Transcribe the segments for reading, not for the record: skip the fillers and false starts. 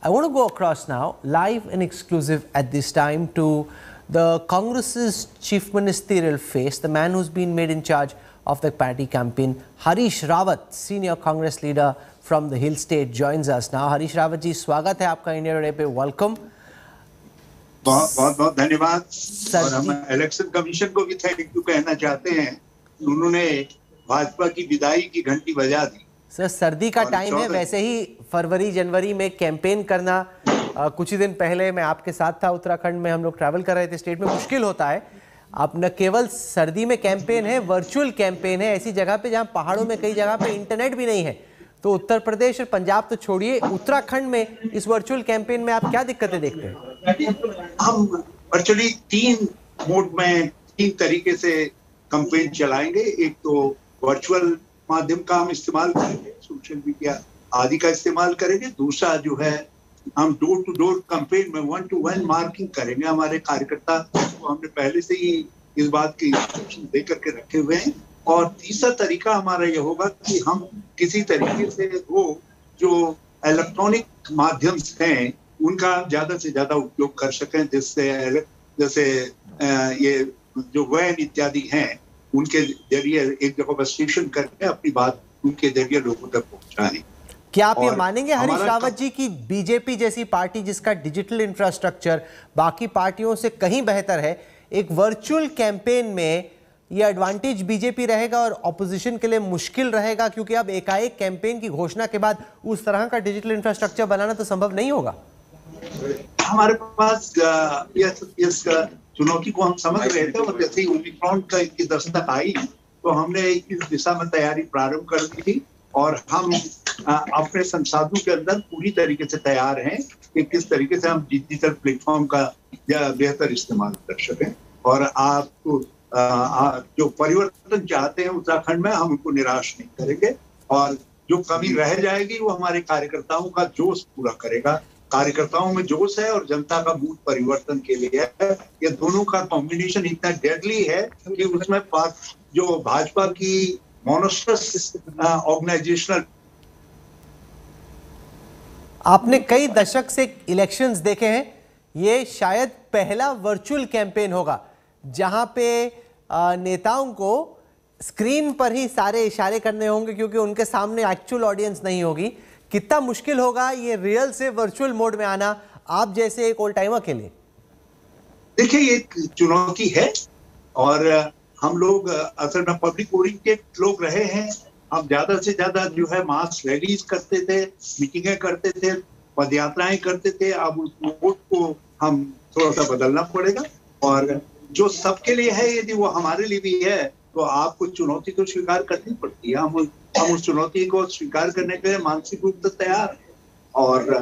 I want to go across now, live and exclusive at this time, to the Congress's chief ministerial face, the man who's been made in charge of the party campaign. Harish Rawat, senior Congress leader from the Hill State, joins us now. Harish Rawat ji, स्वागत है आपका India today पे. Welcome. बहुत बहुत धन्यवाद. और हम election commission को भी थैंक यू कहना चाहते हैं. उन्होंने भाजपा की विदाई की घंटी बजा दी. सर, सर्दी का टाइम है, वैसे ही फरवरी जनवरी में कैंपेन करना, कुछ ही दिन पहले मैं आपके साथ था उत्तराखंड में, हम लोग ट्रैवल कर रहे थे स्टेट में, मुश्किल होता है. अब न केवल सर्दी में कैंपेन है, वर्चुअल कैंपेन है, ऐसी जगह पे जहां पहाड़ों में कई जगह पे इंटरनेट भी नहीं है. तो उत्तर प्रदेश और पंजाब तो छोड़िए, उत्तराखंड में इस वर्चुअल कैंपेन में आप क्या दिक्कतें देखते हैं? हम वर्चुअली 3 मोड में 3 तरीके से कैंपेन चलाएंगे. एक तो वर्चुअल माध्यम का हम इस्तेमाल करेंगे, सोशल मीडिया आदि का इस्तेमाल करेंगे. दूसरा जो है, हम डोर टू डोर कैंपेन में 1-to-1 मार्किंग करेंगे. हमारे कार्यकर्ता को हमने पहले से ही इस बात की इंस्ट्रक्शन दे करके रखे हुए हैं. और तीसरा तरीका हमारा यह होगा कि हम किसी तरीके से वो जो इलेक्ट्रॉनिक माध्यम हैं उनका ज्यादा से ज्यादा उपयोग कर सकें, जिससे जैसे ये जो वैन इत्यादि हैं उनके जरिए एक जगह पर स्टेशन करके अपनी बात उनके जरिए लोगों तक पहुंचाएं. क्या आप ये मानेंगे हरीश रावत जी की बीजेपी जैसी पार्टी जिसका डिजिटल इंफ्रास्ट्रक्चर बाकी पार्टियों से कहीं बेहतर है, एक वर्चुअल कैंपेन में ये एडवांटेज बीजेपी रहेगा और ऑपोजिशन के लिए मुश्किल रहेगा, क्योंकि अब एकाएक कैंपेन की घोषणा के बाद उस तरह का डिजिटल इंफ्रास्ट्रक्चर बनाना तो संभव नहीं होगा? हमारे पास इस चुनौती को हम समझ रहे थे, और जैसे ही ओमिक्रॉन की दस्तक आई तो हमने इस दिशा में तैयारी प्रारंभ कर दी थी. और हम अपने संसाधनों के अंदर पूरी तरीके से तैयार हैं कि किस तरीके से हम डिजिटल प्लेटफॉर्म का बेहतर इस्तेमाल कर सकें. और आपको जो परिवर्तन चाहते हैं उत्तराखंड में, हम उनको निराश नहीं करेंगे. और जो कमी रह जाएगी वो हमारे कार्यकर्ताओं का जोश पूरा करेगा. कार्यकर्ताओं में जोश है और जनता का मूड परिवर्तन के लिए है. ये दोनों का कॉम्बिनेशन इतना डेडली है कि उसमें जो भाजपा की मोनोस्टस ऑर्गेनाइजेशनल. आपने कई दशक से इलेक्शंस देखे हैं, ये शायद पहला वर्चुअल कैंपेन होगा जहां पे नेताओं को स्क्रीन पर ही सारे इशारे करने होंगे, क्योंकि उनके सामने एक्चुअल ऑडियंस नहीं होगी. कितना मुश्किल होगा ये रियल से वर्चुअल मोड में आना आप जैसे एक ओल्ड टाइमर के लिए? देखिए, ये एक चुनौती है और हम लोग असल में पब्लिक ओरिएंटेड लोग रहे हैं. हम ज्यादा से ज्यादा जो है मास रैलीज करते थे, मीटिंगें करते थे, पदयात्राएं करते थे. अब उस मोड को हम थोड़ा सा बदलना पड़ेगा. और जो सबके लिए है, यदि वो हमारे लिए भी है, तो आपको चुनौती को स्वीकार करनी पड़ती है. हम उस चुनौती को स्वीकार करने के लिए मानसिक रूप से तैयार हैं. और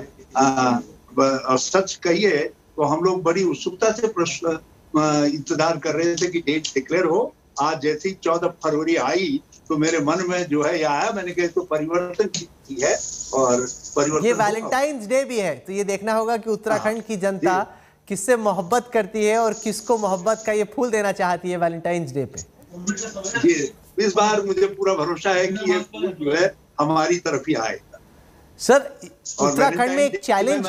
सच कहिए तो हम लोग बड़ी उत्सुकता से इंतजार कर रहे थे कि डेट डिक्लेयर हो. आज जैसी 14 फरवरी आई तो मेरे मन में जो है यह आया, मैंने कहा तो परिवर्तन की है. और परिवर्तन, ये वैलेंटाइंस डे भी है, तो ये देखना होगा कि उत्तराखंड की जनता किससे मोहब्बत करती है और किसको मोहब्बत का ये फूल देना चाहती है वैलेंटाइंस डे पे. इस बार मुझे पूरा भरोसा है कि ये फूल जो है हमारी तरफ ही आएगा. सर, उत्तराखंड में एक चैलेंज,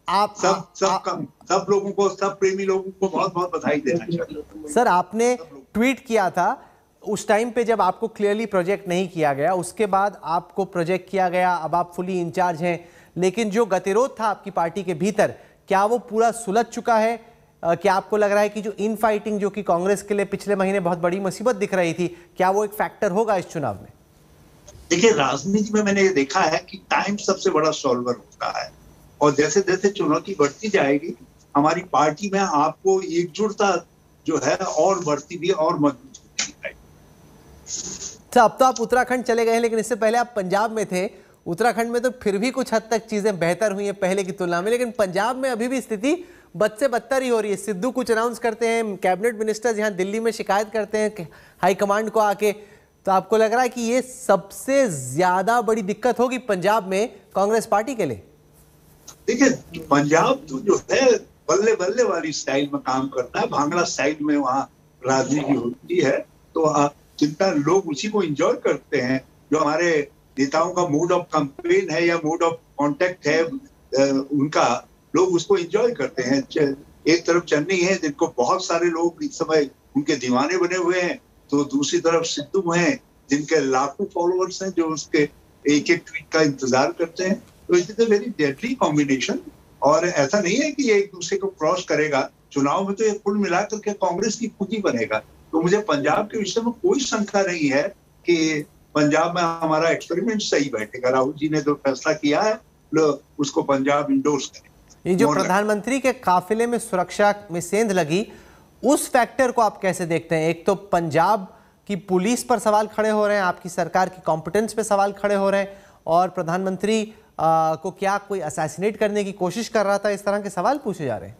आप सब लोगों को, सब प्रेमी लोगों को बहुत बहुत बधाई देना चाहिए. सर, आपने ट्वीट किया था उस टाइम पे जब आपको क्लियरली प्रोजेक्ट नहीं किया गया, उसके बाद आपको प्रोजेक्ट किया गया, अब आप फुली इंचार्ज हैं, लेकिन जो गतिरोध था आपकी पार्टी के भीतर, क्या वो पूरा सुलझ चुका है? क्या आपको लग रहा है कि जो इन फाइटिंग जो कि कांग्रेस के लिए पिछले महीने बहुत बड़ी मुसीबत दिख रही थी, क्या वो एक फैक्टर होगा इस चुनाव में? देखिए, राजनीति में मैंने ये देखा है कि टाइम सबसे बड़ा सॉल्वर होता है. और जैसे जैसे चुनौती बढ़ती जाएगी, हमारी पार्टी में आपको एकजुटता जो है और बढ़ती भी और मजबूत होती है. अब तो आप उत्तराखंड चले गए हैं, लेकिन इससे पहले आप पंजाब में थे. उत्तराखंड में तो फिर भी कुछ हद तक चीजें बेहतर हुई हैं पहले की तुलना में, लेकिन पंजाब में अभी भी स्थिति बद से बदतर ही हो रही है. सिद्धू कुछ अनाउंस करते हैं, कैबिनेट मिनिस्टर्स यहाँ दिल्ली में शिकायत करते हैं हाईकमांड को आके. तो आपको लग रहा है कि ये सबसे ज्यादा बड़ी दिक्कत होगी पंजाब में कांग्रेस पार्टी के लिए? देखिए, पंजाब तो जो है बल्ले बल्ले वाली स्टाइल में काम करता है, भांगड़ा स्टाइल में वहाँ राजनीति होती है. तो जितना लोग उसी को एंजॉय करते हैं, जो हमारे नेताओं का मोड ऑफ कैंपेन है या मोड ऑफ कांटेक्ट है, उनका लोग उसको एंजॉय करते हैं। एक तरफ चन्नी है जिनको बहुत सारे लोग इस समय उनके दीवाने बने हुए हैं, तो दूसरी तरफ सिद्धू हैं जिनके लाखों फॉलोअर्स हैं जो उसके एक एक ट्वीट का इंतजार करते हैं। तो it is a very deadly combination, और ऐसा नहीं है कि ये एक दूसरे को क्रॉस करेगा। चुनाव में तो ये कुल मिलाकर के कांग्रेस की पूंजी बनेगा। तो मुझे पंजाब के विषय में कोई शंका नहीं है कि पंजाब में हमारा एक्सपेरिमेंट सही बैठेगा। राहुल जी ने जो फैसला किया है उसको पंजाब इंडोर्स करें। ये जो प्रधानमंत्री के काफिले में सुरक्षा में सेंध लगी, उस फैक्टर को आप कैसे देखते हैं? एक तो पंजाब की पुलिस पर सवाल खड़े हो रहे हैं, आपकी सरकार की कॉम्पिटेंस पे सवाल खड़े हो रहे हैं, और प्रधानमंत्री को क्या कोई असैसिनेट करने की कोशिश कर रहा था, इस तरह के सवाल पूछे जा रहे हैं।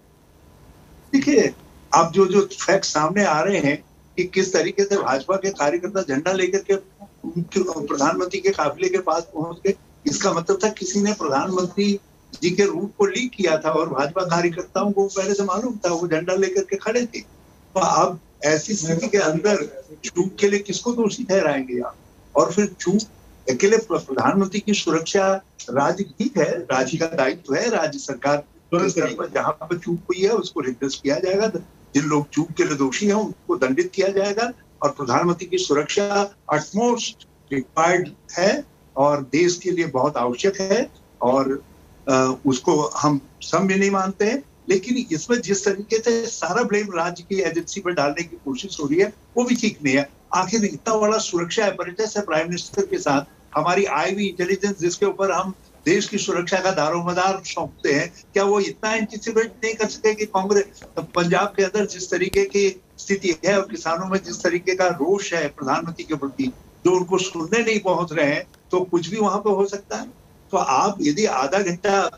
देखिए, अब जो फैक्ट सामने आ रहे हैं कि किस तरीके से भाजपा के कार्यकर्ता झंडा लेकर के प्रधानमंत्री के काफिले के पास पहुंच गए, इसका मतलब था किसी ने प्रधानमंत्री जी के रूट को लीक किया था, और भाजपा कार्यकर्ताओं को पहले से मालूम था, वो झंडा लेकर के खड़े थे। तो अब ऐसी स्थिति के अंदर चूक के लिए किसको दोषी ठहराएंगे आप? और फिर चूक अकेले प्रधानमंत्री की सुरक्षा राज्य ठीक है, राज्य का दायित्व है, राज्य सरकार जहां पर चूक हुई है उसको रिप्लेस किया जाएगा, जिन लोग चूक के लिए दोषी हैं उनको दंडित किया जाएगा, और प्रधानमंत्री की सुरक्षा अटमोस्ट रिक्वायर्ड है और देश के लिए बहुत आवश्यक है, और उसको हम सब भी नहीं मानते हैं। लेकिन इसमें जिस तरीके से सारा ब्लेम राज्य की एजेंसी पर डालने की कोशिश हो रही है वो भी ठीक नहीं है। आखिर इतना बड़ा सुरक्षा apparatus है प्राइम मिनिस्टर के साथ, हमारी आईवी इंटेलिजेंस जिसके ऊपर हम देश की सुरक्षा का दारोमदार सौंपते हैं, क्या वो इतना एंटिसिपेट नहीं कर सके कि कांग्रेस पंजाब के अंदर जिस तरीके की स्थिति है और किसानों में जिस तरीके का रोष है प्रधानमंत्री के प्रति, जो उनको सुनने नहीं पहुंच रहे हैं, तो कुछ भी वहां पर हो सकता है। तो आप यदि आधा घंटा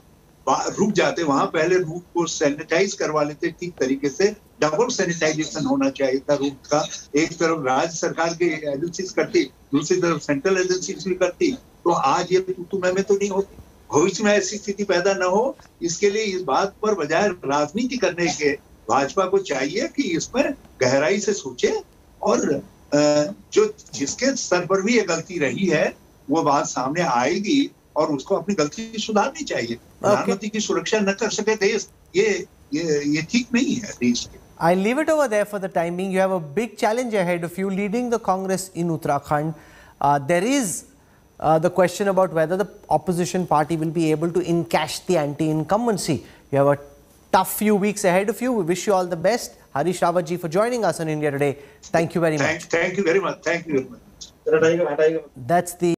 रुक जाते वहां, पहले रूट को सैनिटाइज करवा लेते ठीक तरीके से, डबल सैनिटाइजेशन होना चाहिए था रूट का। एक तरफ राज्य सरकार की एजेंसीज करती, दूसरी तरफ सेंट्रल एजेंसीज भी करती, तो आज ये तू मैं तो नहीं होती। भविष्य में ऐसी स्थिति पैदा न हो, इसके लिए इस बात पर बजाय राजनीति करने के भाजपा को चाहिए कि इसमें गहराई से सोचे, और जो जिसके स्तर पर भी ये गलती रही है वो बात सामने आएगी और उसको अपनी गलती सुधारनी चाहिए। प्रधानमंत्री की सुरक्षा न कर सके देश, ये ठीक नहीं है देश के। I'll leave it over there for the time being. You have a big challenge ahead of you leading the Congress in Uttarakhand. There is the question about whether the opposition party will be able to encash the anti-incumbency. You have a tough few weeks ahead of you. We wish you all the best. Harish Rawat ji for joining us on India Today. Thank you very much. Thank you very much. Thank you very much. That's the